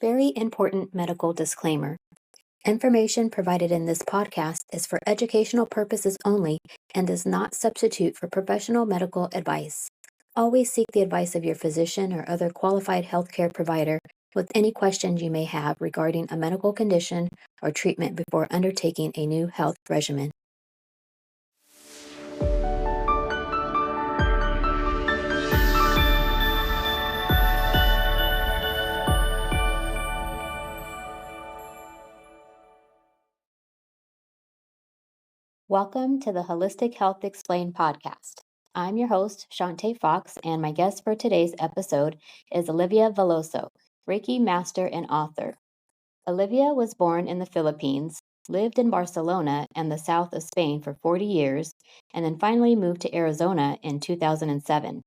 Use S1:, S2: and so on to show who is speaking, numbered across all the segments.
S1: Very important medical disclaimer. Information provided in this podcast is for educational purposes only and does not substitute for professional medical advice. Always seek the advice of your physician or other qualified healthcare provider with any questions you may have regarding a medical condition or treatment before undertaking a new health regimen. Welcome to the Holistic Health Explained podcast. I'm your host, Shante Fox, and my guest for today's episode is Olivia Veloso, Reiki master and author. Olivia was born in the Philippines, lived in Barcelona and the south of Spain for 40 years, and then finally moved to Arizona in 2007.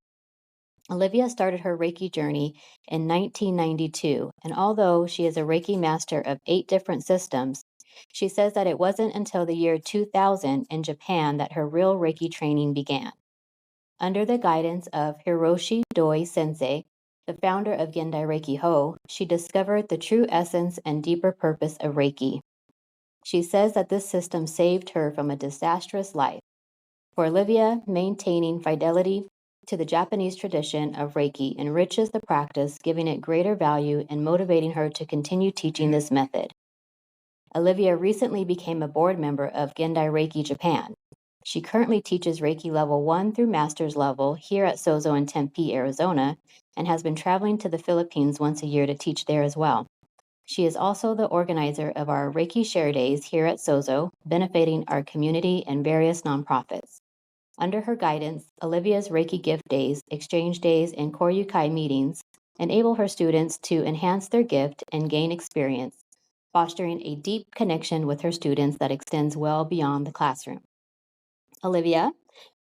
S1: Olivia started her Reiki journey in 1992, and although she is a Reiki master of 8 different systems, she says that it wasn't until the year 2000 in Japan that her real Reiki training began. Under the guidance of Hiroshi Doi Sensei, the founder of Gendai Reiki Ho, she discovered the true essence and deeper purpose of Reiki. She says that this system saved her from a disastrous life. For Olivia, maintaining fidelity to the Japanese tradition of Reiki enriches the practice, giving it greater value and motivating her to continue teaching this method. Olivia recently became a board member of Gendai Reiki Japan. She currently teaches Reiki level 1 through master's level here at Sozo in Tempe, Arizona, and has been traveling to the Philippines once a year to teach there as well. She is also the organizer of our Reiki Share Days here at Sozo, benefiting our community and various nonprofits. Under her guidance, Olivia's Reiki Gift Days, Exchange Days, and Koryukai meetings enable her students to enhance their gift and gain experience, fostering a deep connection with her students that extends well beyond the classroom. Olivia,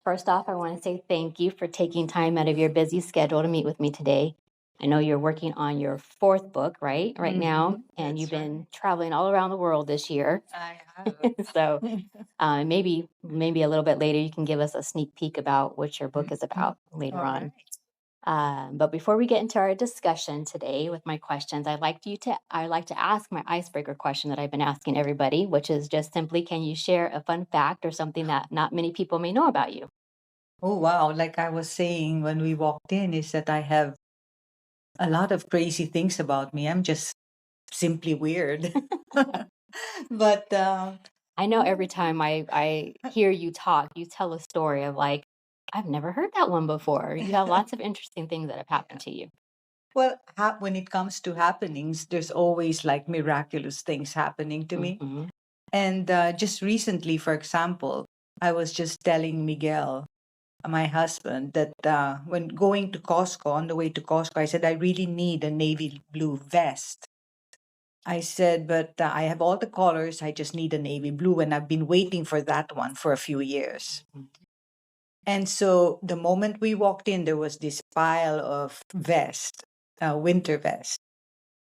S1: first off, I want to say thank you for taking time out of your busy schedule to meet with me today. I know you're working on your 4th book, right now, and you've been traveling all around the world this year.
S2: I have.
S1: So maybe a little bit later you can give us a sneak peek about what your book is about later
S2: All
S1: on.
S2: right.
S1: But before we get into our discussion today with my questions, I like to ask my icebreaker question that I've been asking everybody, which is just simply, can you share a fun fact or something that not many people may know about you?
S2: Oh, wow. Like I was saying when we walked in, is that I have a lot of crazy things about me. I'm just simply weird. But
S1: I know every time I hear you talk, you tell a story of like, I've never heard that one before. You have lots of interesting things that have happened to you.
S2: well, when it comes to happenings, there's always like miraculous things happening to me.
S1: Mhm.
S2: And just recently, for example, I was just telling Miguel, my husband, that when going to Costco, on the way to Costco, I said, I really need a navy blue vest. I said, but I have all the colors. I just need a navy blue. And I've been waiting for that one for a few years. And so the moment we walked in, there was this pile of vest, winter vest.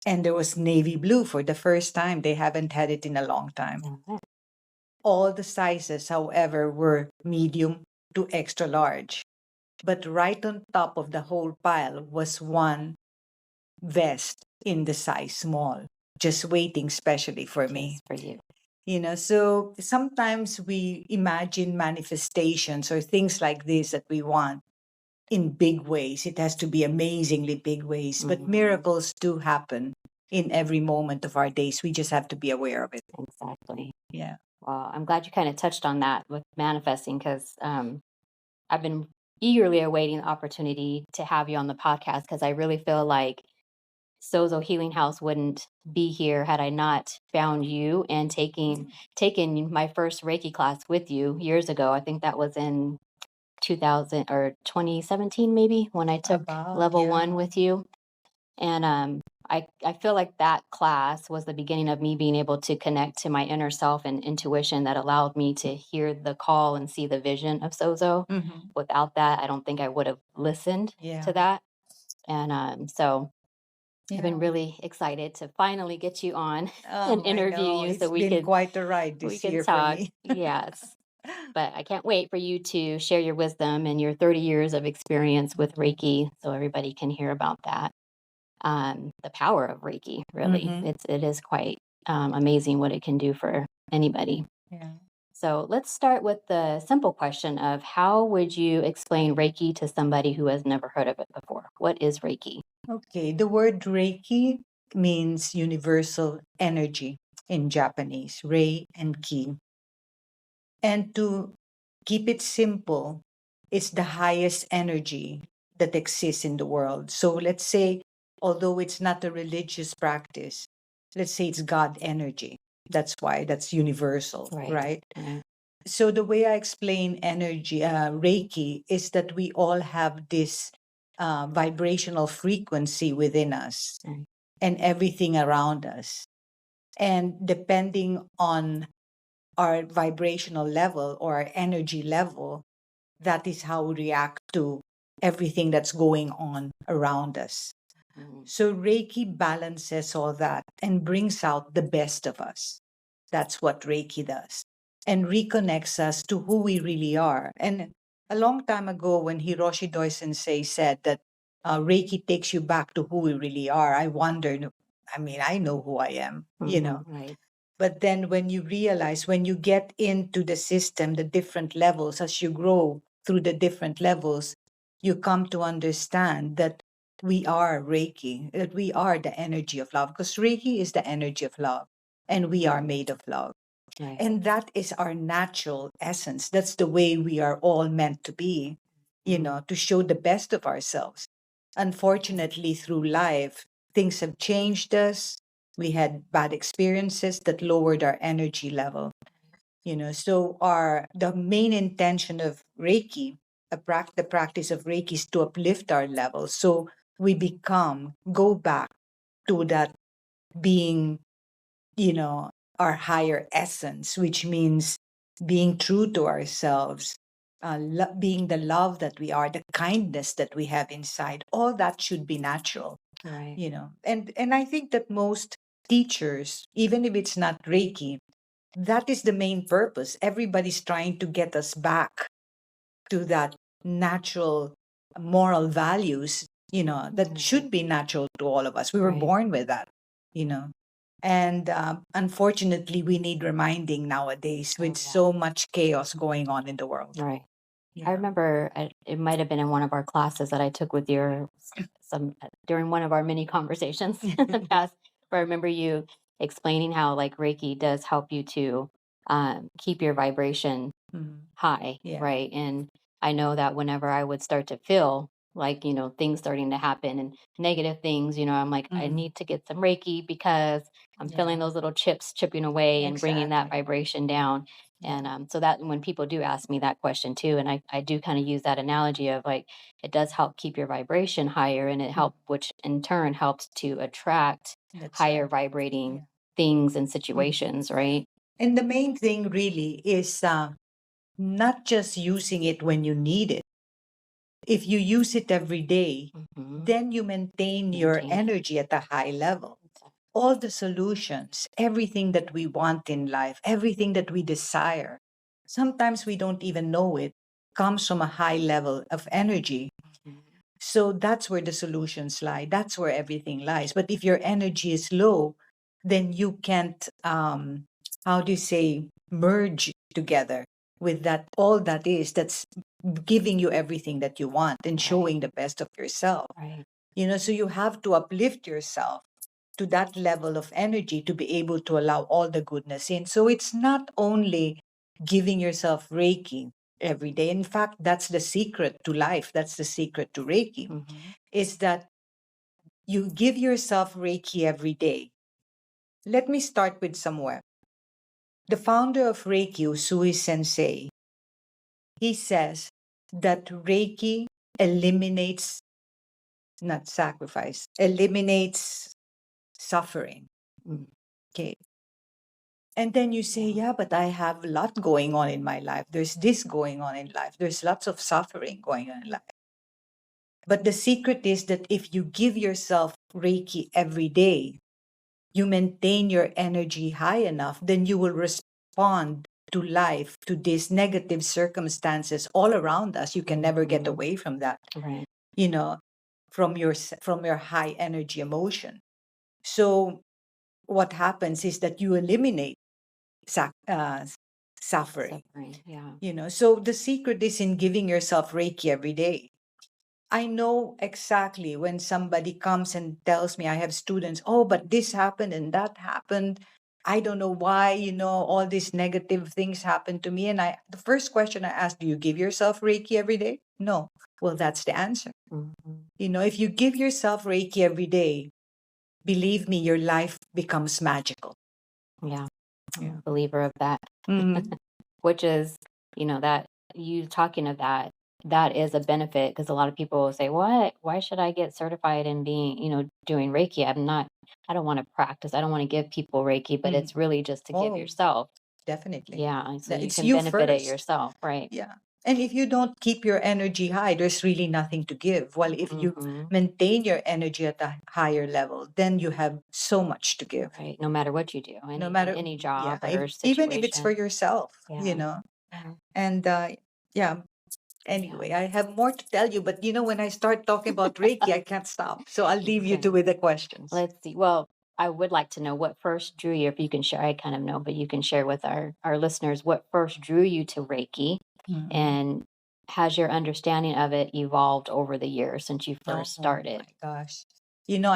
S2: And there was navy blue for the first time. They haven't had it in a long time.
S1: Mhm.
S2: All the sizes, however, were medium to extra large. But right on top of the whole pile was one vest in the size small, just waiting specially for me.
S1: Just for you.
S2: So sometimes we imagine manifestations or things like this that we want in big ways. It has to be amazingly big ways, but
S1: Mhm.
S2: miracles do happen in every moment of our days. We just have to be aware of it.
S1: Exactly.
S2: Yeah.
S1: Well, I'm glad you kind of touched on that with manifesting because I've been eagerly awaiting the opportunity to have you on the podcast because I really feel like Sozo Healing House wouldn't be here had I not found you and taken my first Reiki class with you years ago. I think that was in 2000 or 2017 maybe when I took level 1 with you. And I feel like that class was the beginning of me being able to connect to my inner self and intuition that allowed me to hear the call and see the vision of Sozo. Without that, I don't think I would have listened to that. And so I've been really excited to finally get you on and interview you so we
S2: been
S1: could
S2: quite a ride this year for
S1: talk.
S2: me.
S1: Yes. But I can't wait for you to share your wisdom and your 30 years of experience with Reiki so everybody can hear about that. the power of Reiki, really.
S2: Mm-hmm.
S1: It is quite amazing what it can do for anybody.
S2: Yeah.
S1: So let's start with the simple question of how would you explain Reiki to somebody who has never heard of it before? What is Reiki?
S2: Okay. The word Reiki means universal energy in Japanese, Rei and Ki. And to keep it simple, it's the highest energy that exists in the world. So let's say, although it's not a religious practice, let's say it's God energy. That's why that's universal, right?
S1: Right.
S2: So the way I explain energy, Reiki, is that we all have this vibrational frequency within us
S1: Right.
S2: and everything around us. And depending on our vibrational level or our energy level, that is how we react to everything that's going on around us.
S1: Mhm.
S2: So Reiki balances all that and brings out the best of us. That's what Reiki does, and reconnects us to who we really are. And a long time ago, when Hiroshi Doi Sensei said that Reiki takes you back to who we really are, I wondered, I mean, I know who I am,
S1: Right.
S2: but then when you realize, when you get into the system, the different levels, as you grow through the different levels, you come to understand that we are Reiki, that we are the energy of love, because Reiki is the energy of love, and we are made of love.
S1: Right.
S2: And that is our natural essence. That's the way we are all meant to be, to show the best of ourselves. Unfortunately, through life, things have changed us. We had bad experiences that lowered our energy level. So the main intention of Reiki, the practice of Reiki, is to uplift our level. So we go back to that being, you know, our higher essence, which means being true to ourselves, being the love that we are, the kindness that we have inside. All that should be natural,
S1: Right.
S2: And I think that most teachers, even if it's not Reiki, that is the main purpose. Everybody's trying to get us back to that natural moral values, that should be natural to all of us. We were
S1: Right.
S2: born with that, you know. And unfortunately, we need reminding nowadays with
S1: yeah.
S2: so much chaos going on in the world.
S1: Right. I
S2: Yeah.
S1: remember it might have been in one of our classes that I took with your some during one of our many conversations in the past, where I remember you explaining how like Reiki does help you to keep your vibration
S2: Mhm.
S1: high,
S2: Yeah.
S1: right? And I know that whenever I would start to feel like, things starting to happen and negative things, I'm like, I
S2: Mhm.
S1: need to get some Reiki because I'm feeling
S2: Yeah.
S1: those little chips chipping away and bringing that
S2: Exactly.
S1: vibration down. And
S2: Yeah.
S1: so that when people do ask me that question too, and I do kind of use that analogy of like, it does help keep your vibration higher and it help, which in turn helps to attract
S2: That's
S1: higher
S2: right.
S1: vibrating
S2: Yeah.
S1: things and
S2: Mhm.
S1: situations, right?
S2: And the main thing really is not just using it when you need it. If you use it every day,
S1: Hmm.
S2: then you maintain your
S1: Maintain it.
S2: energy at a high level. All the solutions, everything that we want in life, everything that we desire, sometimes we don't even know it, comes from a high level of energy.
S1: Mhm.
S2: So that's where the solutions lie. That's where everything lies. But if your energy is low, then you can't, how do you say, merge together with that, all that is, that's giving you everything that you want and
S1: Right.
S2: showing the best of yourself.
S1: Right.
S2: So you have to uplift yourself to that level of energy to be able to allow all the goodness in. So it's not only giving yourself Reiki every day. In fact, that's the secret to life. That's the secret to Reiki,
S1: Mhm.
S2: is that you give yourself Reiki every day. Let me start with somewhere. The founder of Reiki, Usui Sensei, he says that Reiki eliminates, not sacrifice, eliminates suffering.
S1: Mm.
S2: Okay. And then you say,
S1: Yeah.
S2: yeah, but I have a lot going on in my life. There's this going on in life. There's lots of suffering going on in life. But the secret is that if you give yourself Reiki every day, you maintain your energy high enough, then you will respond to life, to these negative circumstances all around us. You can never get
S1: Mhm.
S2: away from that.
S1: Right.
S2: You know, from your high energy emotion. So what happens is that you eliminate suffering.
S1: Yeah.
S2: So the secret is in giving yourself Reiki every day. I know exactly when somebody comes and tells me, I have students, oh, but this happened and that happened. I don't know why, all these negative things happen to me. And the first question I ask, do you give yourself Reiki every day? No. Well, that's the answer.
S1: Mhm.
S2: If you give yourself Reiki every day, believe me, your life becomes magical.
S1: Yeah. I'm
S2: Yeah.
S1: a believer of that.
S2: Mm,
S1: Which is, that you talking of that is a benefit because a lot of people will say, "What? Why should I get certified in being, doing Reiki? I don't want to practice. I don't want to give people Reiki, but
S2: mm.
S1: it's really just to give
S2: Oh,
S1: yourself."
S2: definitely.
S1: Yeah, and so you
S2: It's
S1: can
S2: you
S1: benefit it
S2: first.
S1: yourself, right?
S2: Yeah. And if you don't keep your energy high, there's really nothing to give. Well, if you
S1: Hmm.
S2: maintain your energy at a higher level, then you have so much to give.
S1: Right. No matter what you do,
S2: No
S1: any
S2: matter,
S1: any
S2: yeah,
S1: job or
S2: even if it's for
S1: situation.
S2: yourself,
S1: Yeah. Yeah.
S2: And yeah,
S1: Yeah.
S2: anyway, I have more to tell you, but when I start talking about Reiki, I can't stop. So I'll leave you
S1: Okay.
S2: to with the questions.
S1: Let's see. Well, I would like to know what first drew you, if you can share. I kind of know, but you can share with our listeners what first drew you to Reiki,
S2: Mhm.
S1: and has your understanding of it evolved over the years since you first
S2: Oh
S1: started?
S2: my gosh.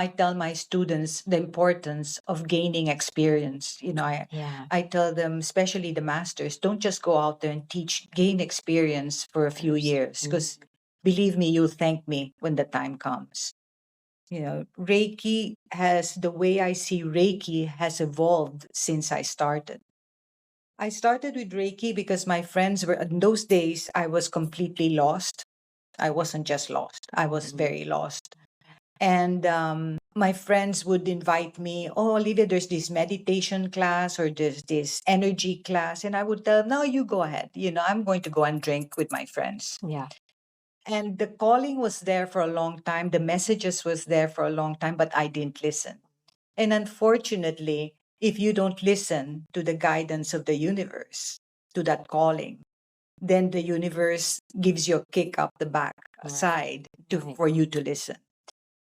S2: I tell my students the importance of gaining experience.
S1: Yeah,
S2: I tell them, especially the masters, don't just go out there and teach, gain experience for a few
S1: first.
S2: years, because believe me, you'll thank me when the time comes. Reiki the way I see Reiki has evolved since I started. I started with Reiki because my friends were, in those days, I was completely lost. I wasn't just lost, I was
S1: Mhm.
S2: very lost. And my friends would invite me, oh, Olivia, there's this meditation class or there's this energy class. And I would tell them, no, you go ahead. I'm going to go and drink with my friends.
S1: Yeah.
S2: And the calling was there for a long time. The messages was there for a long time, but I didn't listen. And unfortunately, if you don't listen to the guidance of the universe, to that calling, then the universe gives you a kick up the back
S1: Right.
S2: side
S1: Right.
S2: for you to listen.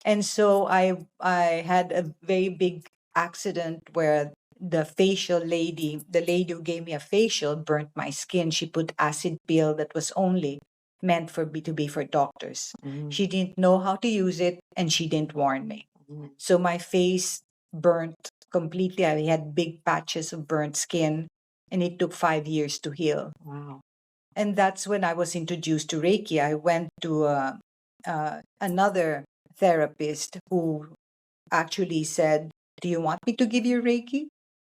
S2: And so I had a very big accident where the lady who gave me a facial burnt my skin. She put acid pill that was only meant to be for doctors.
S1: Mhm.
S2: She didn't know how to use it and she didn't warn me.
S1: Mhm.
S2: So my face burnt completely. I had big patches of burnt skin and it took 5 years to heal.
S1: Wow.
S2: And that's when I was introduced to Reiki. I went to another therapist who actually said, do you want me to give you Reiki?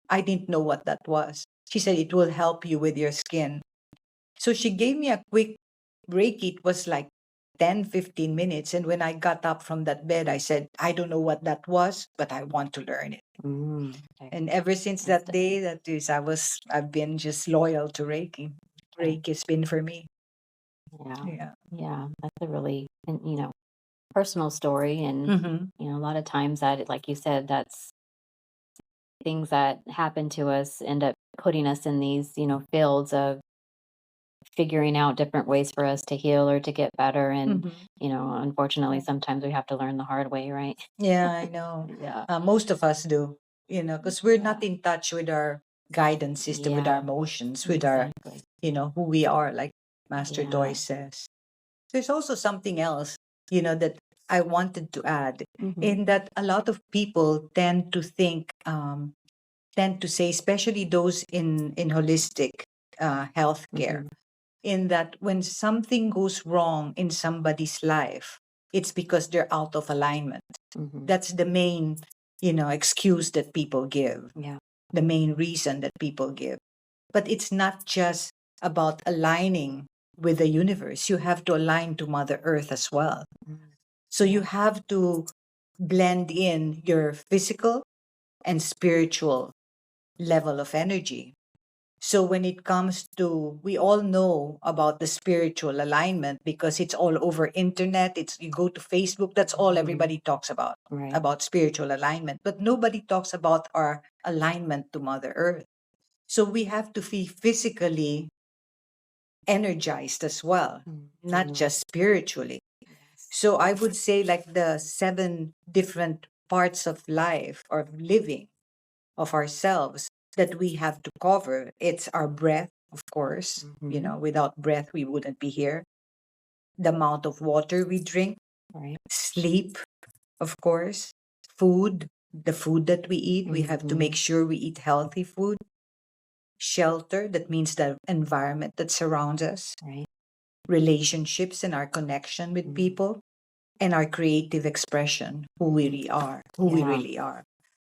S2: I didn't know what that was. She said, it will help you with your skin. So she gave me a quick Reiki. It was like 10, 15 minutes. And when I got up from that bed, I said, I don't know what that was, but I want to learn it.
S1: Okay.
S2: And ever since
S1: That's
S2: that day, I've been just loyal to Reiki.
S1: okay.
S2: Reiki's been for me.
S1: Yeah.
S2: Yeah.
S1: Yeah. That's a really, personal story. And,
S2: Mm-hmm.
S1: a lot of times that, like you said, that's things that happen to us end up putting us in these, fields of figuring out different ways for us to heal or to get better. And,
S2: Mm-hmm.
S1: unfortunately, sometimes we have to learn the hard way, right?
S2: Yeah, I know.
S1: Yeah.
S2: Most of us do, because we're
S1: Yeah.
S2: not in touch with our guidance system, with our
S1: Yeah.
S2: emotions, with our,
S1: Exactly.
S2: who we are, like Master Doi
S1: Yeah.
S2: says. There's also something else, that I wanted to add,
S1: Hmm.
S2: in that a lot of people tend to say, especially those in holistic healthcare,
S1: Hmm.
S2: in that when something goes wrong in somebody's life, it's because they're out of alignment.
S1: Hmm.
S2: That's the main, excuse that people give,
S1: Yeah.
S2: the main reason that people give. But it's not just about aligning with the universe. You have to align to Mother Earth as well.
S1: Mm.
S2: So you
S1: Yeah.
S2: have to blend in your physical and spiritual level of energy. So when it comes to, we all know about the spiritual alignment because it's all over internet. You go to Facebook, that's all
S1: Mhm.
S2: everybody talks
S1: Right.
S2: about spiritual alignment. But nobody talks about our alignment to Mother Earth. So we have to be physically energized as well, not
S1: Mhm.
S2: just spiritually.
S1: Yes.
S2: So I would say like the 7 different parts of life or of living of ourselves that we have to cover. It's our breath, of course. You
S1: Mhm.
S2: know, without breath, we wouldn't be here. The amount of water we drink,
S1: Right.
S2: sleep, of course, food, the food that we eat. We have to
S1: Mhm.
S2: make sure we eat healthy food. Shelter, that means the environment that surrounds us.
S1: Right.
S2: Relationships and our connection with
S1: Mhm.
S2: people, and our creative expression, who we really are, who we
S1: Yeah.
S2: really are.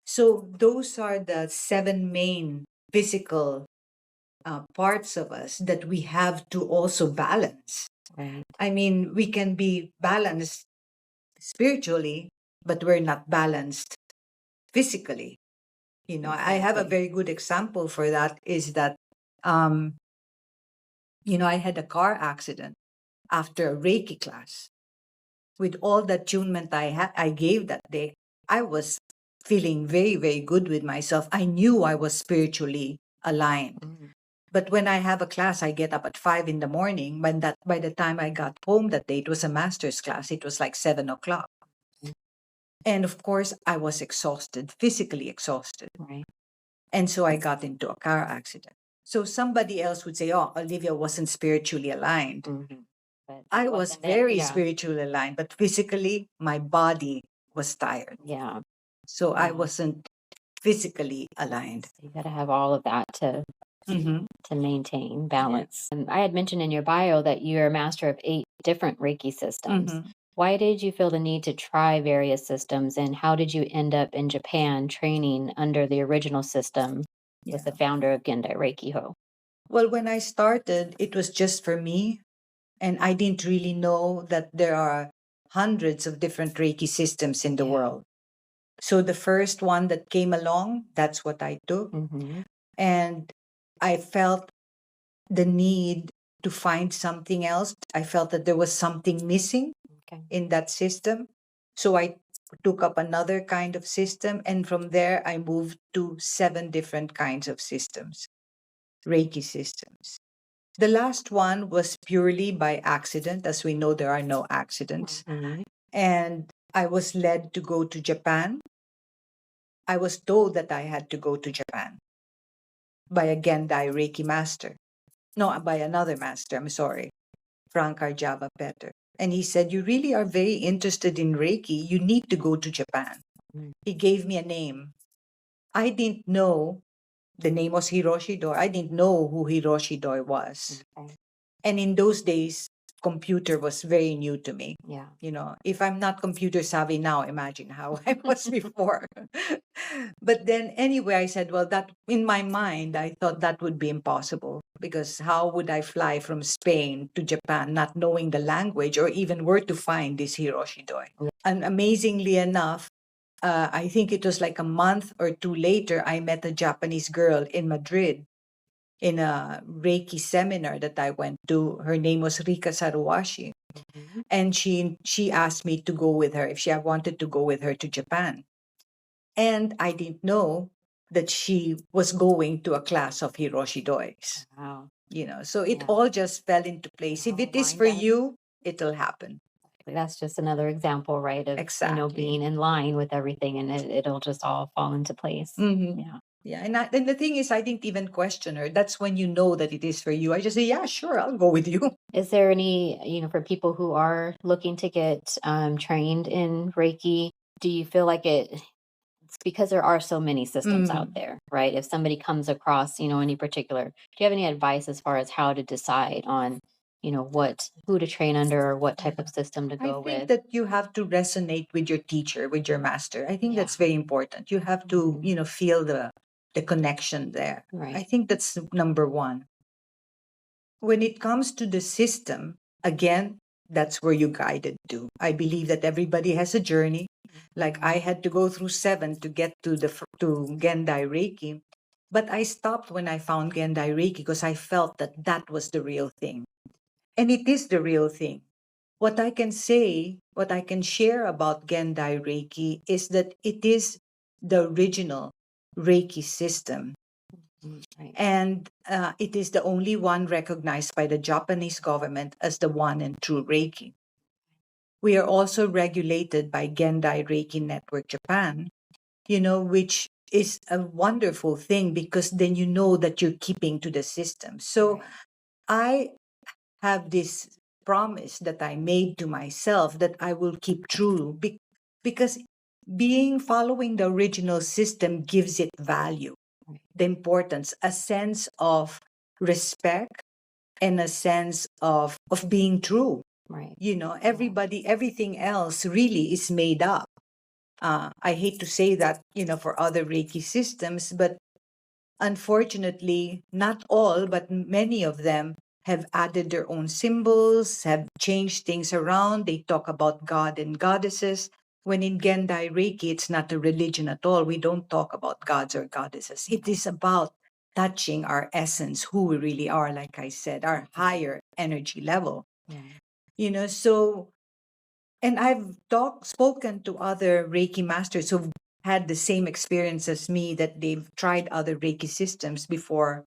S2: So those are the 7 main physical parts of us that we have to also balance.
S1: Right.
S2: I mean, we can be balanced spiritually, but we're not balanced physically. You know, I have a
S1: Exactly.
S2: very good example for that is that, um, you know, I had a car accident after a Reiki class. With all the attunement I gave that day, I was feeling very, very good with myself. I knew I was spiritually aligned.
S1: Mhm.
S2: But when I have a class, I get up at 5 in the morning. By the time I got home that day, it was a master's class. It was like 7 o'clock.
S1: Mm.
S2: And of course, I was exhausted, physically exhausted.
S1: Right.
S2: And so I got into a car accident. So somebody else would say, oh, Olivia wasn't spiritually aligned.
S1: Mhm. But that
S2: I was
S1: wasn't it.
S2: very
S1: Yeah.
S2: spiritually aligned, but physically, my body was tired.
S1: Yeah.
S2: So I
S1: Yeah.
S2: wasn't physically aligned.
S1: So you got to have all of that to
S2: Mm-hmm.
S1: maintain balance. And I had mentioned in your bio that you're a master of 8 different Reiki systems.
S2: Mm-hmm.
S1: Why did you feel the need to try various systems, and how did you end up in Japan training under the original system with the
S2: Yeah.
S1: founder of Gendai Reiki Ho?
S2: Well, when I started, it was just for me. And I didn't really know that there are hundreds of different Reiki systems in the
S1: Yeah.
S2: world. So the first one that came along, that's what I took.
S1: Mm-hmm.
S2: And I felt the need to find something else. I felt that there was something missing
S1: Okay.
S2: in that system. So I took up another kind of system. And from there, I moved to 7 different kinds of systems, Reiki systems. The last one was purely by accident. As we know, there are no accidents.
S1: Mm-hmm.
S2: And I was led to go to Japan. I was told that I had to go to Japan by a Gendai Reiki master. No, by another master, I'm sorry, Frank Arjava Petter. And he said, you really are very interested in Reiki. You need to go to Japan.
S1: Mm.
S2: He gave me a name. I didn't know the name was Hiroshi Doi. I didn't know who Hiroshi Doi was.
S1: Okay.
S2: And in those days, computer was very new to me.
S1: Yeah.
S2: You know, if I'm not computer savvy now, imagine how I was before. But then anyway, I said, well, that in my mind, I thought that would be impossible because how would I fly from Spain to Japan not knowing the language or even where to find this Hiroshi Doi?
S1: Yeah.
S2: And amazingly enough, I think it was like a month or two later, I met a Japanese girl in Madrid in a Reiki seminar that I went to. Her name was Rika Saruwashi.
S1: Mhm.
S2: And she asked me to go with her, if she wanted to go with her to Japan. And I didn't know that she was going to a class of Hiroshi Doi's.
S1: Wow.
S2: You know, so it
S1: Yeah.
S2: all just fell into place.
S1: It
S2: If
S1: all
S2: it is
S1: lined
S2: for
S1: up.
S2: you, it'll happen.
S1: That's just another example, right, of
S2: Exactly.
S1: being in line with everything, and it'll just all fall into place.
S2: Mm-hmm.
S1: Yeah.
S2: Yeah, and the thing is, I didn't even question her. That's when you know that it is for you. I just say, yeah, sure, I'll go with you.
S1: Is there any, for people who are looking to get trained in Reiki, do you feel like it's because there are so many systems out
S2: Mm.
S1: there, right? If somebody comes across, any particular, do you have any advice as far as how to decide on, who to train under or what type of system to
S2: I
S1: go
S2: think
S1: with?
S2: that you have to resonate with your teacher, with your master. I think
S1: Yeah.
S2: that's very important. You have to,
S1: Mhm.
S2: feel the connection there. I
S1: Right.
S2: think that's number one. When it comes to the system, again, that's where you guided to. I believe that everybody has a journey. Like I had to go through 7 to get to Gendai Reiki, but I stopped when I found Gendai Reiki because I felt that that was the real thing, and it is the real thing. What I can say, what I can share about Gendai Reiki is that it is the original Reiki system.
S1: Right.
S2: And it is the only one recognized by the Japanese government as the one and true Reiki. We are also regulated by Gendai Reiki Network Japan, which is a wonderful thing because then you know that you're keeping to the system. So
S1: Right.
S2: I have this promise that I made to myself that I will keep true because following the original system gives it value,
S1: Right.
S2: the importance, a sense of respect and a sense of being true.
S1: Right.
S2: Everything else really is made up. I hate to say that, for other Reiki systems, but unfortunately, not all, but many of them have added their own symbols, have changed things around. They talk about God and goddesses. When in Gendai Reiki, it's not a religion at all. We don't talk about gods or goddesses. It is about touching our essence, who we really are, like I said, our higher energy level. So, and I've spoken to other Reiki masters who've had the same experience as me, that they've tried other Reiki systems before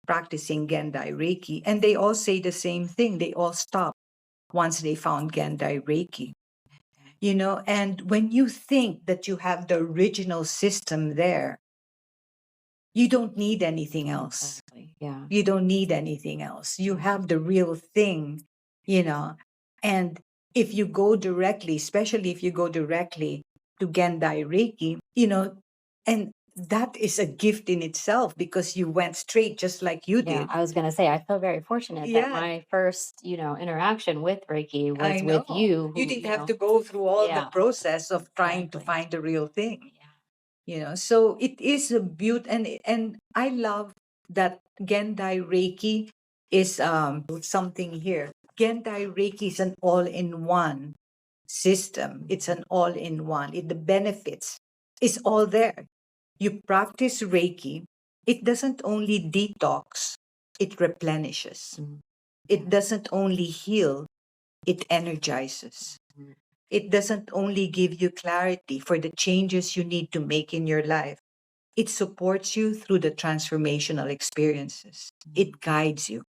S2: practicing Gendai Reiki. And they all say the same thing. They all stop once they found Gendai Reiki. And when you think that you have the original system there, you don't need anything else.
S1: Exactly. Yeah.
S2: You don't need anything else. You have the real thing, and if you go directly, especially if you go directly to Gendai Reiki, and that is a gift in itself because you went straight just like you
S1: Yeah,
S2: did.
S1: I was gonna say, I feel very fortunate that
S2: Yeah,
S1: my first, interaction with Reiki
S2: I
S1: was with
S2: know.
S1: you,
S2: You
S1: who,
S2: didn't have to go through all the
S1: yeah,
S2: process of trying to
S1: exactly.
S2: find the real thing.
S1: Yeah.
S2: So it is a beauty, and I love that Gendai Reiki is something here. Gendai Reiki is an all-in-one system. It's an all-in-one. The benefits is all there. You practice Reiki, it doesn't only detox, it replenishes.
S1: Mm.
S2: It doesn't only heal, it energizes.
S1: Mm.
S2: It doesn't only give you clarity for the changes you need to make in your life. It supports you through the transformational experiences. It guides you.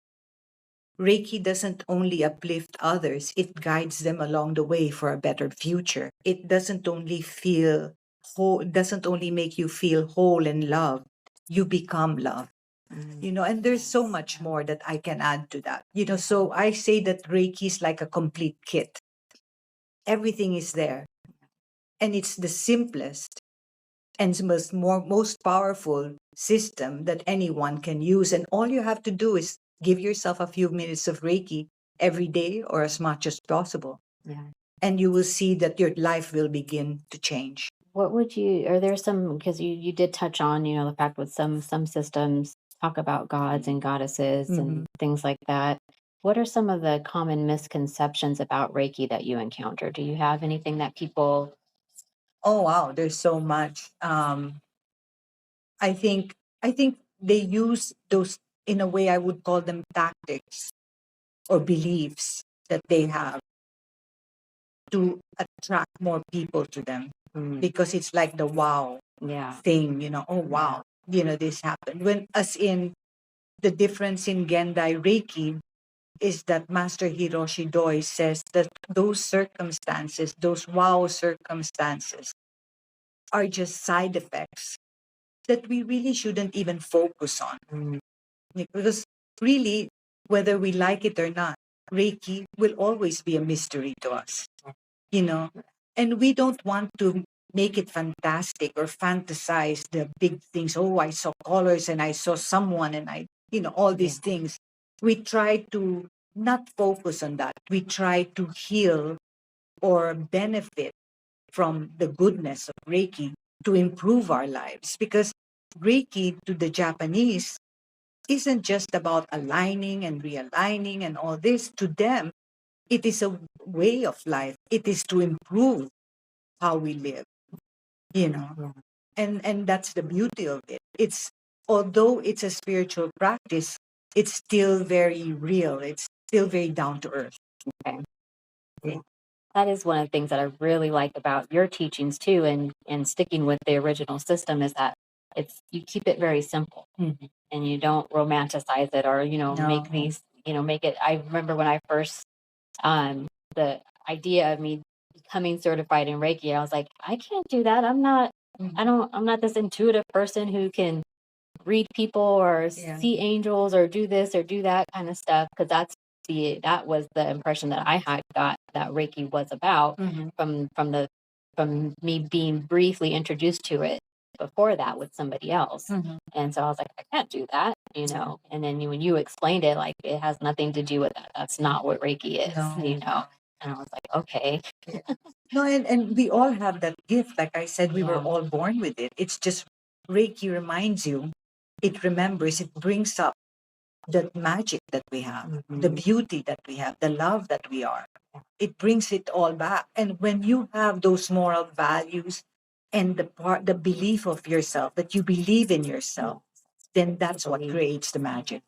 S2: Reiki doesn't only uplift others, it guides them along the way for a better future. It doesn't only feel whole, doesn't only make you feel whole and loved. You become loved. And there's so much more that I can add to that. So I say that Reiki is like a complete kit. Everything is there. And it's the simplest and most powerful system that anyone can use. And all you have to do is give yourself a few minutes of Reiki every day or as much as possible.
S1: Yeah.
S2: And you will see that your life will begin to change.
S1: What would you, are there some, because you did touch on, the fact with some systems talk about gods and goddesses
S2: Mhm.
S1: and things like that. What are some of the common misconceptions about Reiki that you encounter? Do you have anything that people?
S2: Oh wow, there's so much. I think they use those, in a way I would call them tactics or beliefs that they have to attract more people to them, because it's like the wow
S1: Yeah.
S2: thing, oh wow, this happened. When, as in, the difference in Gendai Reiki is that Master Hiroshi Doi says that those circumstances, those wow circumstances, are just side effects that we really shouldn't even focus on. Because really, whether we like it or not, Reiki will always be a mystery to us, and we don't want to make it fantastic or fantasize the big things. Oh, I saw colors and I saw someone and all these things. We try to not focus on that. We try to heal or benefit from the goodness of Reiki to improve our lives, because Reiki to the Japanese isn't just about aligning and realigning and all this. To them, it is a way of life. It is to improve how we live,
S1: Yeah.
S2: and that's the beauty of it. It's, although it's a spiritual practice, it's still very real. It's still very down to earth.
S1: Okay. Yeah. That is one of the things that I really like about your teachings too, and sticking with the original system, is that you keep it very simple, and you don't romanticize it or make
S2: No.
S1: these make it. I remember when I first the idea of me becoming certified in Reiki, I was like, I can't do that. I'm not. I'm not this intuitive person who can read people or
S2: Yeah.
S1: see angels or do this or do that kind of stuff, because that was the impression that I had got that Reiki was about from me being briefly introduced to it before that with somebody else. And so I was like, I can't do that, And then when you explained it, like it has nothing to do with that. That's not what Reiki is,
S2: No.
S1: And I was like, okay.
S2: No, and we all have that gift. Like I said, we were
S1: Yeah.
S2: all born with it. It's just Reiki reminds you, it remembers, it brings up the magic that we have, the beauty that we have, the love that we are. It brings it all back. And when you have those moral values and the belief of yourself, that you believe in yourself, then that's what creates the magic.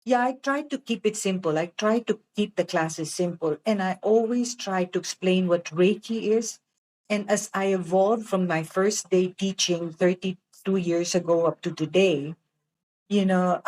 S2: Yeah, I try to keep it simple. I try to keep the classes simple. And I always try to explain what Reiki is. And as I evolved from my first day teaching 32 years ago up to today, you know,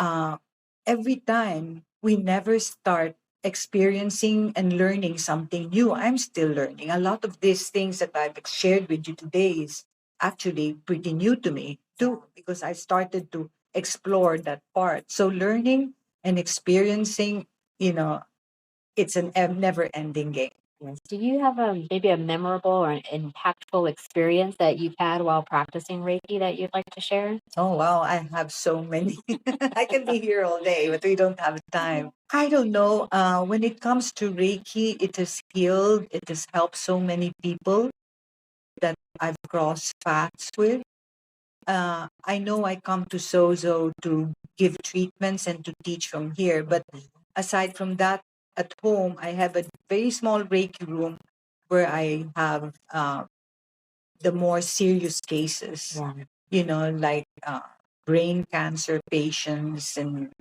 S2: every time we never start experiencing and learning something new. I'm still learning. A lot of these things that I've shared with you today is actually pretty new to me too, because I started to explore that part. So learning and experiencing, it's a never ending game.
S1: Yes. Do you have maybe a memorable or an impactful experience that you've had while practicing Reiki that you'd like to share?
S2: Oh, wow. I have so many. I can be here all day, but we don't have time. I don't know. When it comes to Reiki, it has healed, it has helped so many people that I've crossed paths with. I know I come to Sozo to give treatments and to teach from here, but aside from that, at home, I have a very small Reiki room where I have the more serious cases, like brain cancer patients and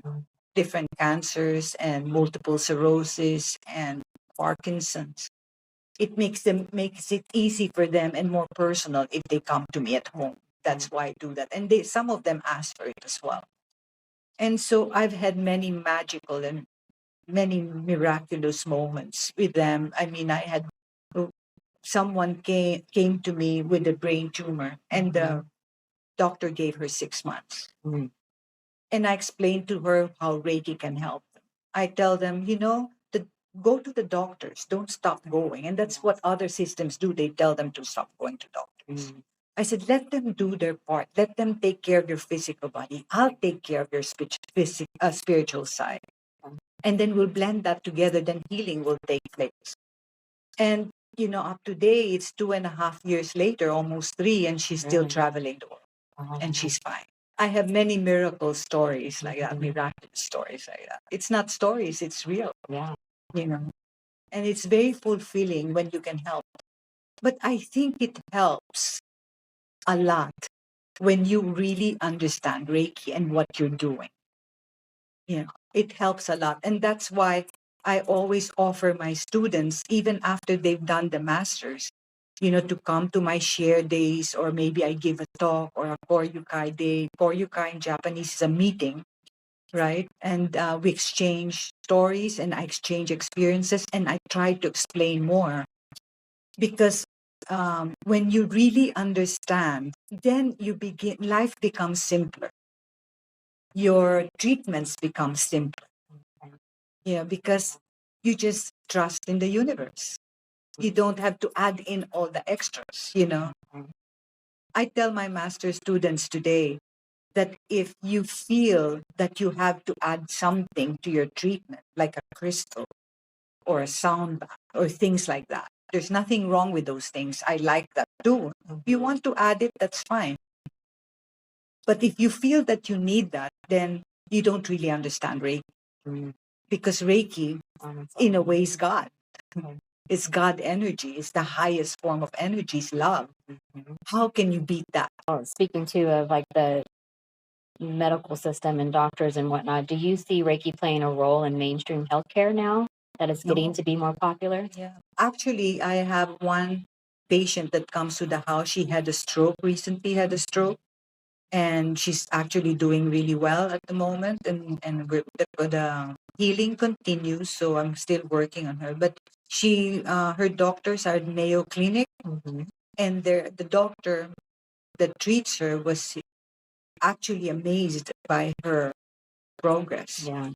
S2: different cancers and multiple sclerosis and Parkinson's. It makes it easy for them and more personal if they come to me at home. That's why I do that. And some of them ask for it as well. And so I've had many magical and many miraculous moments with them. I mean, I had someone came to me with a brain tumor, and the doctor gave her 6 months. And I explained to her how Reiki can help them. I tell them, go to the doctors, don't stop going. And that's what other systems do. They tell them to stop going to doctors. I said, let them do their part. Let them take care of your physical body. I'll take care of your spiritual side. And then we'll blend that together. Then healing will take place. And, up to date, it's 2.5 years later, almost 3, and she's still traveling the world. And she's fine. I have many miracle stories like that, miraculous stories like that. It's not stories, it's real.
S1: Yeah.
S2: And it's very fulfilling when you can help. But I think it helps a lot when you really understand Reiki and what you're doing. It helps a lot. And that's why I always offer my students, even after they've done the masters, to come to my share days, or maybe I give a talk or a Koryukai day. Koryukai in Japanese is a meeting, right? And we exchange stories and I exchange experiences and I try to explain more. Because when you really understand, then life becomes simpler. Your treatments become simpler. Because you just trust in the universe. You don't have to add in all the extras. I tell my master students today that if you feel that you have to add something to your treatment, like a crystal or a sound bath or things like that, there's nothing wrong with those things. I like that too. If you want to add it, that's fine. But if you feel that you need that, then you don't really understand Reiki. Because Reiki, in a way, is God. It's God energy. It's the highest form of energy. It's love. How can you beat that?
S1: Oh, speaking too of like the medical system and doctors and whatnot, do you see Reiki playing a role in mainstream healthcare now that it's getting to be more popular?
S2: Yeah. Actually, I have one patient that comes to the house. She had a stroke, recently had a stroke, and she's actually doing really well at the moment. And the healing continues, so I'm still working on her. But her doctors are at Mayo Clinic, and the doctor that treats her was actually amazed by her progress.
S1: Yeah.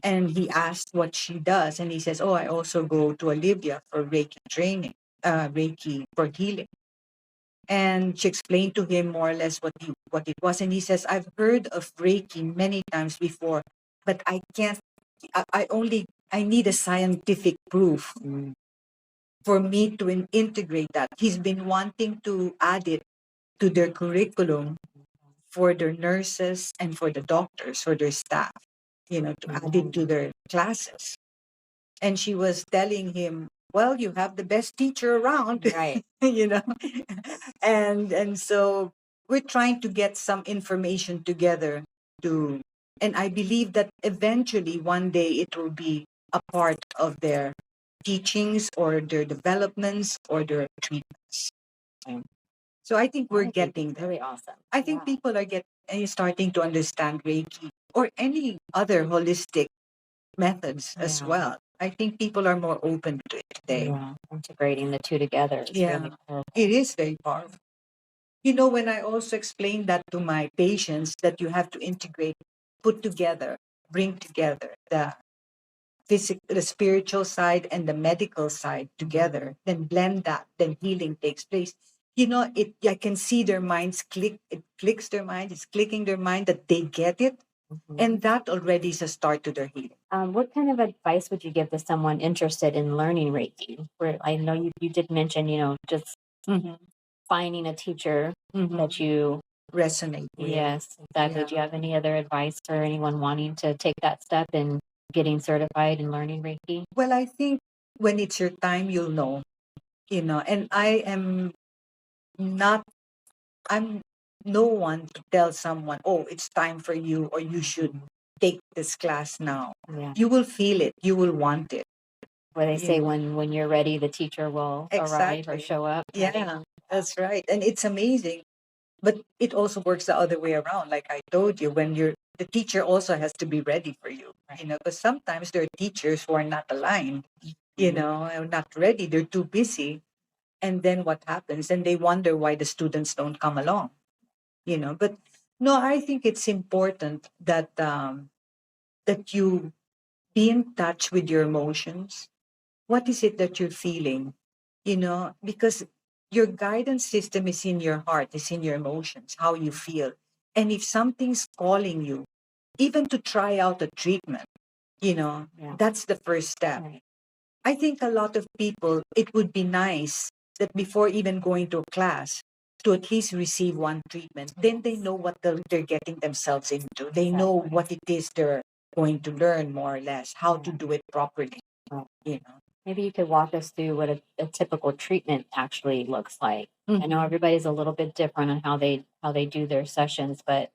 S2: And he asked what she does, and he says, "Oh, I also go to Olivia for Reiki training, Reiki for healing." And she explained to him more or less what it was, and he says, "I've heard of Reiki many times before, but I can't. I need a scientific proof for me to integrate that." He's been wanting to add it to their curriculum for their nurses and for the doctors, for their staff, to add it to their classes. And she was telling him, "Well, you have the best teacher around,"
S1: Right.
S2: you know. And so we're trying to get some information together to and I believe that eventually one day it will be a part of their teachings or their developments or their treatments. So I think we're getting there.
S1: Really awesome.
S2: I think people are starting to understand Reiki or any other holistic methods as
S1: Yeah.
S2: well. I think people are more open to it today.
S1: Yeah. Integrating the two together is really powerful.
S2: It is very powerful. When I also explain that to my patients, that you have to integrate, put together, bring together the the spiritual side and the medical side together, then blend that, then healing takes place. I can see their minds click, it clicks their mind, it's clicking their mind that they get it. And that already is a start to their healing.
S1: What kind of advice would you give to someone interested in learning Reiki? Where I know you did mention, just finding a teacher that you
S2: resonate with.
S1: Yes, exactly. Do you have any other advice for anyone wanting to take that step in getting certified and learning Reiki?
S2: Well, I think when it's your time, you'll know, and not, I'm no one to tell someone, "Oh, it's time for you, or you should take this class now."
S1: Yeah.
S2: You will feel it, you will want it.
S1: Where they say when you're ready, the teacher will arrive or
S2: Exactly.
S1: show up.
S2: Yeah, that's right. And it's amazing. But it also works the other way around. Like I told you, when the teacher also has to be ready for you, because sometimes there are teachers who are not aligned, are not ready, they're too busy. And then what happens? And they wonder why the students don't come along, But no, I think it's important that you be in touch with your emotions. What is it that you're feeling? Because your guidance system is in your heart, is in your emotions, how you feel. And if something's calling you, even to try out a treatment, that's the first step.
S1: Right.
S2: I think a lot of people, it would be nice that before even going to a class, to at least receive one treatment, then they know what they're getting themselves into. They know what it is they're going to learn, more or less, how to do it properly.
S1: Maybe you could walk us through what a typical treatment actually looks like. I know everybody's a little bit different on how they do their sessions, but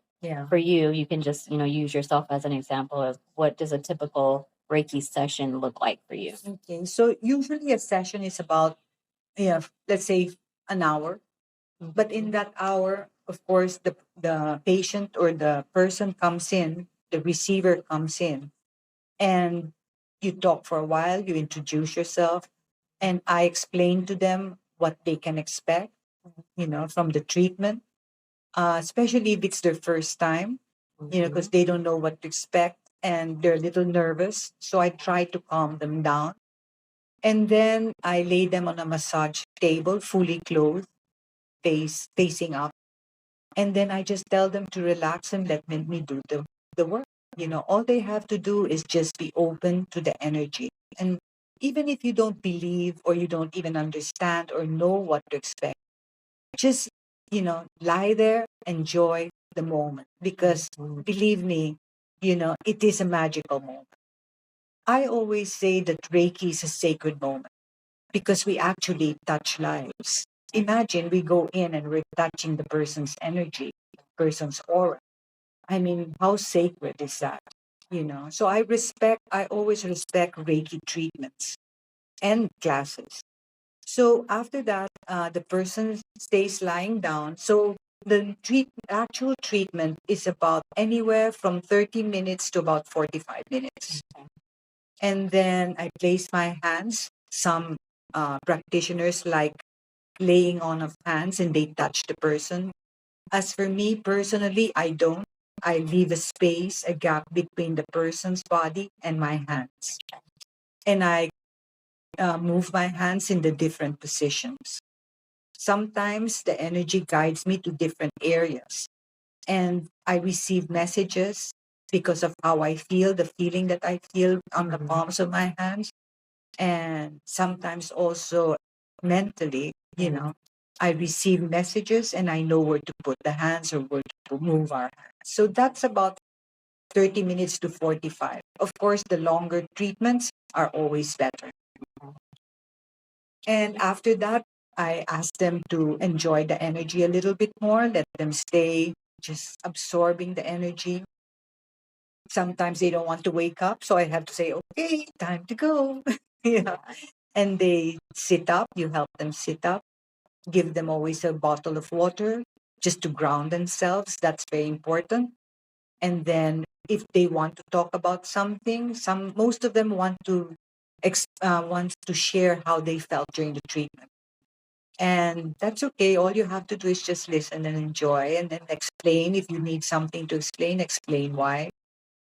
S1: for you can just use yourself as an example of what does a typical Reiki session look like for you.
S2: Okay, so usually a session is about, let's say an hour. But in that hour, of course, the patient or the person comes in, the receiver comes in, and you talk for a while, you introduce yourself, and I explain to them what they can expect, from the treatment, especially if it's their first time, because they don't know what to expect and they're a little nervous. So I try to calm them down. And then I lay them on a massage table, fully clothed, facing up. And then I just tell them to relax and let me do the work. All they have to do is just be open to the energy. And even if you don't believe or you don't even understand or know what to expect, just, lie there, enjoy the moment. Because believe me, it is a magical moment. I always say that Reiki is a sacred moment because we actually touch lives. Imagine we go in and we're touching the person's energy, person's aura. I mean, how sacred is that? So I always respect Reiki treatments and classes. So after that, the person stays lying down. So The actual treatment is about anywhere from 30 minutes to about 45 minutes.
S1: Okay.
S2: And then I place my hands. Some practitioners like laying on of hands and they touch the person. As for me personally, I don't. I leave a space, a gap between the person's body and my hands. And I move my hands in the different positions. Sometimes the energy guides me to different areas. And I receive messages because of how I feel, the feeling that I feel on the palms of my hands. And sometimes also mentally, I receive messages and I know where to put the hands or where to move our hands. So that's about 30 minutes to 45. Of course, the longer treatments are always better. And after that, I ask them to enjoy the energy a little bit more, let them stay just absorbing the energy. Sometimes they don't want to wake up, so I have to say, okay, time to go. Yeah. And they sit up, you help them sit up, give them always a bottle of water just to ground themselves. That's very important. And then if they want to talk about something, most of them want to share how they felt during the treatment. And that's okay. All you have to do is just listen and enjoy and then explain. If you need something to explain why.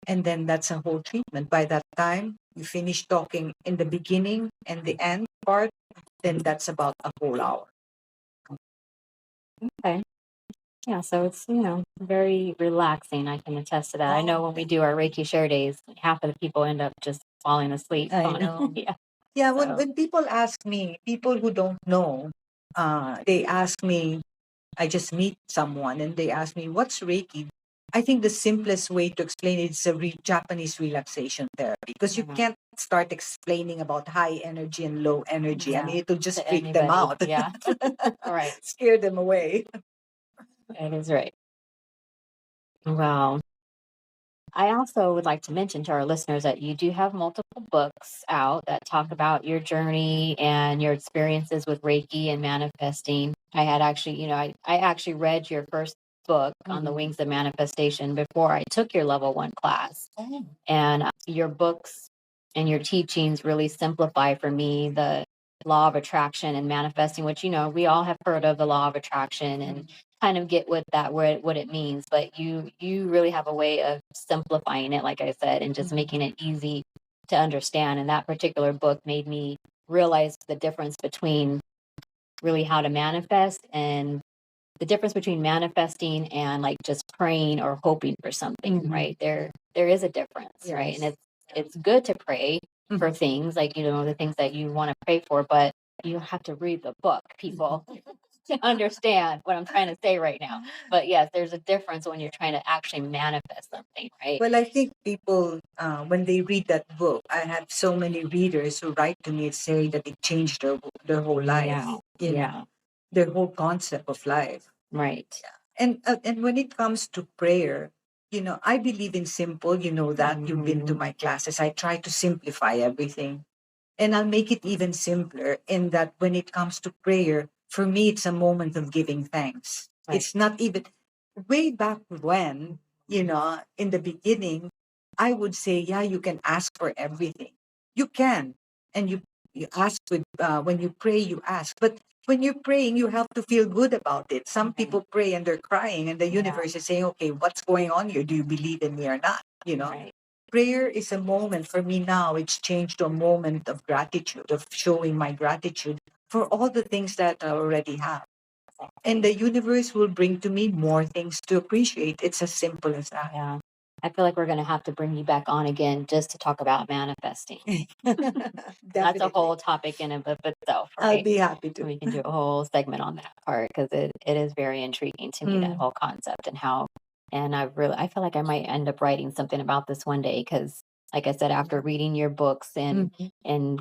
S2: And then that's a whole treatment. By that time, you finish talking in the beginning and the end part, then that's about a whole hour.
S1: Okay. Yeah, so it's, very relaxing. I can attest to that. I know when we do our Reiki share days, half of the people end up just falling asleep.
S2: I know.
S1: Yeah.
S2: Yeah,
S1: So,
S2: when people ask me, people who don't know, they ask me, I just meet someone and they ask me, what's Reiki? I think the simplest way to explain it is a Japanese relaxation therapy because you
S1: Mhm.
S2: can't start explaining about high energy and low energy. I mean, it'll just
S1: to
S2: freak them
S1: anybody.
S2: out,
S1: Yeah. All right.
S2: scare them away.
S1: That is right. Wow. I also would like to mention to our listeners that you do have multiple books out that talk about your journey and your experiences with Reiki and manifesting. I had actually, I actually read your first book on the wings of manifestation before I took your level 1 class.
S2: Oh.
S1: And your books and your teachings really simplify for me the law of attraction and manifesting, which, we all have heard of the law of attraction and kind of get with that, what it means. But you really have a way of simplifying it, like I said, and just making it easy to understand. And that particular book made me realize the difference between really how to manifest and the difference between manifesting and like just praying or hoping for something, right? There is a difference, right? And
S2: Yes.
S1: it's good to pray for
S2: Mhm.
S1: things like, the things that you want to pray for, but you have to read the book, people, to understand what I'm trying to say right now. But yes, there's a difference when you're trying to actually manifest something, right?
S2: Well, I think people, when they read that book, I have so many readers who write to me and say that it changed their whole life,
S1: Yeah.
S2: you know,
S1: Yeah.
S2: their whole concept of life.
S1: Right.
S2: And when it comes to prayer, I believe in simple. You know that you've been to my classes. I try to simplify everything, and I'll make it even simpler. In that, when it comes to prayer, for me, it's a moment of giving thanks.
S1: Right.
S2: It's not even way back when, in the beginning, I would say, yeah, you can ask for everything. You can, and you ask when you pray, you ask, but when you're praying, you have to feel good about it. Some people pray and they're crying, and the universe is saying, okay, what's going on here? Do you believe in me or not?
S1: Right.
S2: Prayer is a moment for me now. It's changed to a moment of gratitude, of showing my gratitude for all the things that I already have. And the universe will bring to me more things to appreciate. It's as simple as that.
S1: Yeah. I feel like we're going to have to bring you back on again just to talk about manifesting. That's a whole topic in and of itself,
S2: I'll
S1: right?
S2: be happy to.
S1: We can do a whole segment on that part because it is very intriguing to me, that whole concept and how, and I feel like I might end up writing something about this one day because, like I said, after reading your books and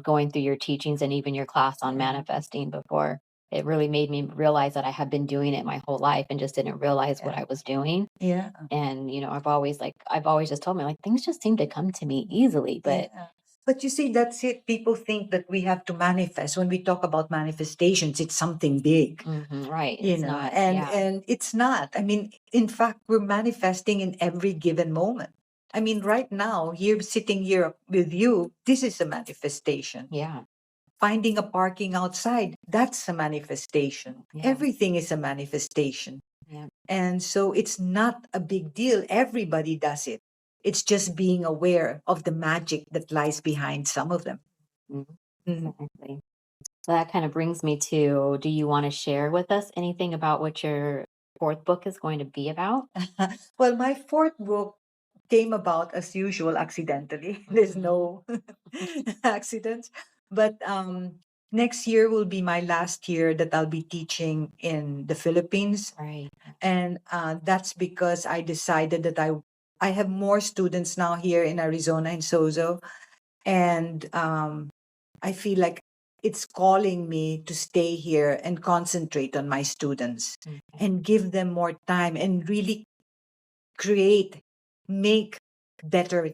S1: going through your teachings and even your class on manifesting before, it really made me realize that I have been doing it my whole life and just didn't realize what I was doing.
S2: Yeah.
S1: And, I've always just told me like things just seem to come to me easily, but
S2: Yeah. But you see, that's it. People think that we have to manifest. When we talk about manifestations, it's something big,
S1: Right.
S2: you
S1: It's
S2: know,
S1: not.
S2: and
S1: Yeah.
S2: and it's not. I mean, in fact, we're manifesting in every given moment. I mean, right now, here sitting here with you, this is a manifestation.
S1: Yeah.
S2: Finding a parking outside, that's a manifestation.
S1: Yeah.
S2: Everything is a manifestation.
S1: Yeah.
S2: And so it's not a big deal. Everybody does it. It's just being aware of the magic that lies behind some of them.
S1: Mhm.
S2: Mhm.
S1: Exactly. So that kind of brings me to, do you want to share with us anything about what your fourth book is going to be about?
S2: Well, my fourth book came about as usual accidentally. There's
S1: Mhm.
S2: no accidents. But next year will be my last year that I'll be teaching in the Philippines.
S1: Right.
S2: And that's because I decided that I have more students now here in Arizona in Sozo. And I feel like it's calling me to stay here and concentrate on my students
S1: Okay.
S2: and give them more time and really create, make better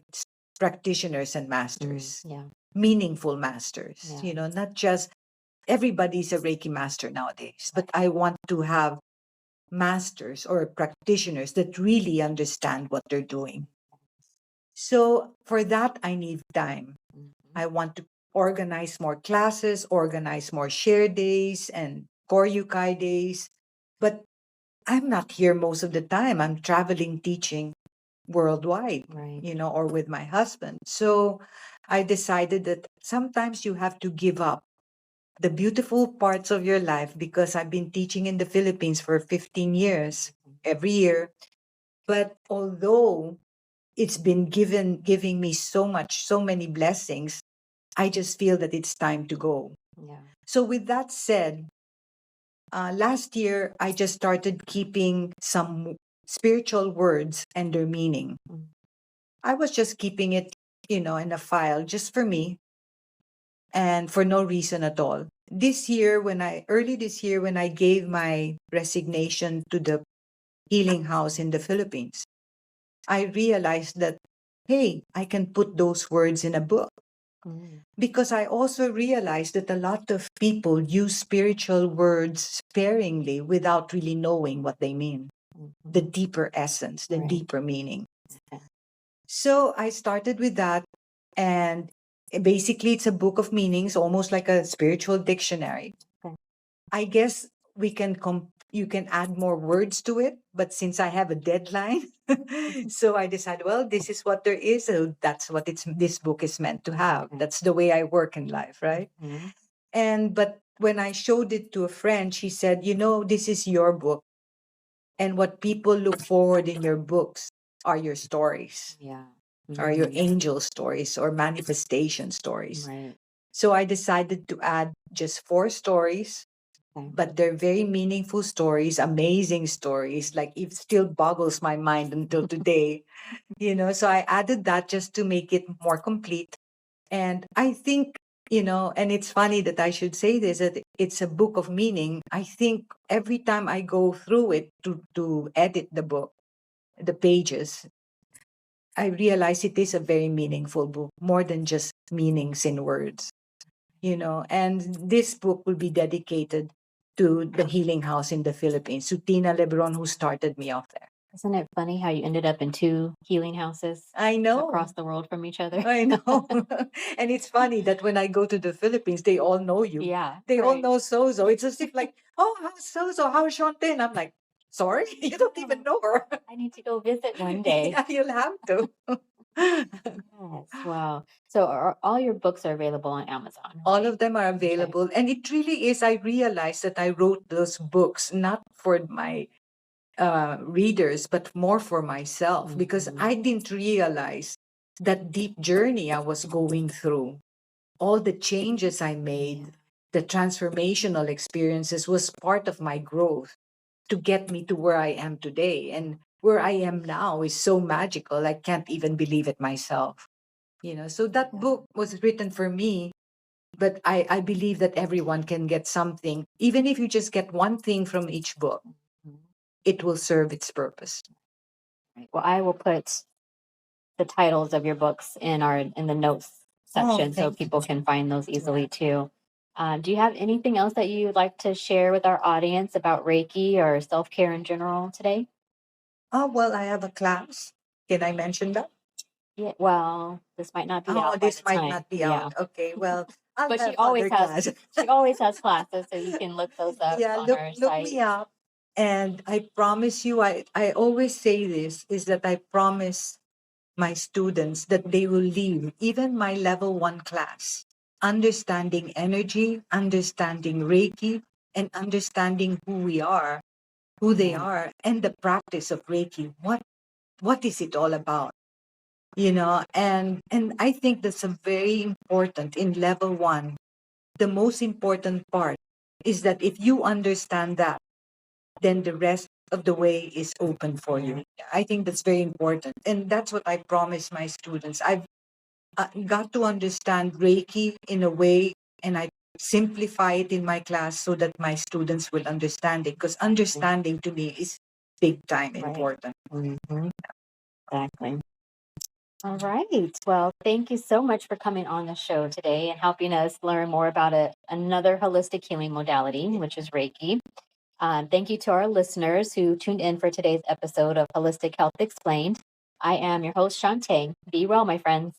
S2: practitioners and masters,
S1: Yeah.
S2: meaningful masters,
S1: Yeah.
S2: you know, not just everybody's a Reiki master nowadays, but
S1: Right.
S2: I want to have masters or practitioners that really understand what they're doing. So for that, I need time.
S1: Mhm.
S2: I want to organize more classes, organize more share days and Koryukai days. But I'm not here most of the time. I'm traveling teaching worldwide,
S1: Right.
S2: you know, or with my husband. So I decided that sometimes you have to give up the beautiful parts of your life because I've been teaching in the Philippines for 15 years every year. But although it's been giving me so much, so many blessings, I just feel that it's time to go.
S1: Yeah.
S2: So with that said, last year I just started keeping some spiritual words and their meaning.
S1: Mm.
S2: I was just keeping it, you know, in a file just for me and for no reason at all. Early this year, when I gave my resignation to the healing house in the Philippines, I realized that, hey, I can put those words in a book.
S1: Mm.
S2: Because I also realized that a lot of people use spiritual words sparingly without really knowing what they mean, the
S1: Mhm.
S2: deeper essence, the
S1: Right.
S2: deeper meaning.
S1: Okay.
S2: So I started with that. And basically, it's a book of meanings, almost like a spiritual dictionary.
S1: Okay.
S2: I guess you can add more words to it, but since I have a deadline, so I decided, well, this is what there is, so that's what this book is meant to have.
S1: Okay.
S2: That's the way I work in life, right?
S1: Mhm.
S2: But when I showed it to a friend, she said, you know, this is your book, and what people look forward in your books are your stories,
S1: Yeah.
S2: are your
S1: Mhm.
S2: angel stories or manifestation stories.
S1: Right.
S2: So I decided to add just 4 stories,
S1: Okay.
S2: but they're very meaningful stories, amazing stories. Like it still boggles my mind until today, you know. So I added that just to make it more complete. And I think, you know, and it's funny that I should say this, that it's a book of meaning. I think every time I go through it to edit the book, the pages, I realize it is a very meaningful book, more than just meanings in words, you know. And this book will be dedicated to the healing house in the Philippines, to Tina Lebron, who started me off there.
S1: Isn't it funny how you ended up in two healing houses
S2: I know.
S1: across the world from each other?
S2: I know. And it's funny that when I go to the Philippines, they all know you.
S1: Yeah.
S2: They all
S1: Right.
S2: know Sozo. It's as if like, oh, how's Sozo? How's Shante? And I'm like, sorry, you don't even
S1: Oh,
S2: know her.
S1: I need to go visit one day.
S2: Yeah, you'll have to.
S1: Yes. Wow. So all your books are available on Amazon,
S2: All
S1: right?
S2: of them are
S1: Okay.
S2: available. And it really is, I realized that I wrote those books not for my readers, but more for myself, because
S1: Mhm.
S2: I didn't realize that deep journey I was going through, all the changes I
S1: Yeah.
S2: made, the transformational experiences was part of my growth to get me to where I am today. And where I am now is so magical. I can't even believe it myself. You know, so that
S1: Yeah.
S2: book was written for me, but I believe that everyone can get something. Even if you just get one thing from each book,
S1: Mhm.
S2: it will serve its purpose.
S1: Right. Well, I will put the titles of your books in the notes section so
S2: thank
S1: people
S2: you.
S1: can find those easily too. Do you have anything else that you'd like to share with our audience about Reiki or self care in general today?
S2: Oh, well, I have a class. Can I mention that?
S1: Yeah, well, this might not be
S2: Oh,
S1: out by
S2: this
S1: the
S2: might
S1: time.
S2: not be
S1: Yeah.
S2: out. Okay, well, I'll
S1: But
S2: have other class.
S1: she always has classes, so you can look those up
S2: Yeah,
S1: on our
S2: look
S1: site.
S2: me up. And I promise you, I always say this is that I promise my students that they will leave even my level 1 class, understanding energy, understanding Reiki, and understanding who we are, who they
S1: Yeah.
S2: are, and the practice of Reiki. What is it all about? And I think that's a very important in level 1. The most important part is that if you understand that, then the rest of the way is open for you. I think that's very important. And that's what I promise my students. I've got to understand Reiki in a way, and I simplify it in my class so that my students will understand it, because understanding to me is big time
S1: Right.
S2: important.
S1: Mhm. Exactly. All right. Well, thank you so much for coming on the show today and helping us learn more about another holistic healing modality, which is Reiki. Thank you to our listeners who tuned in for today's episode of Holistic Health Explained. I am your host, Shantae. Be well, my friends.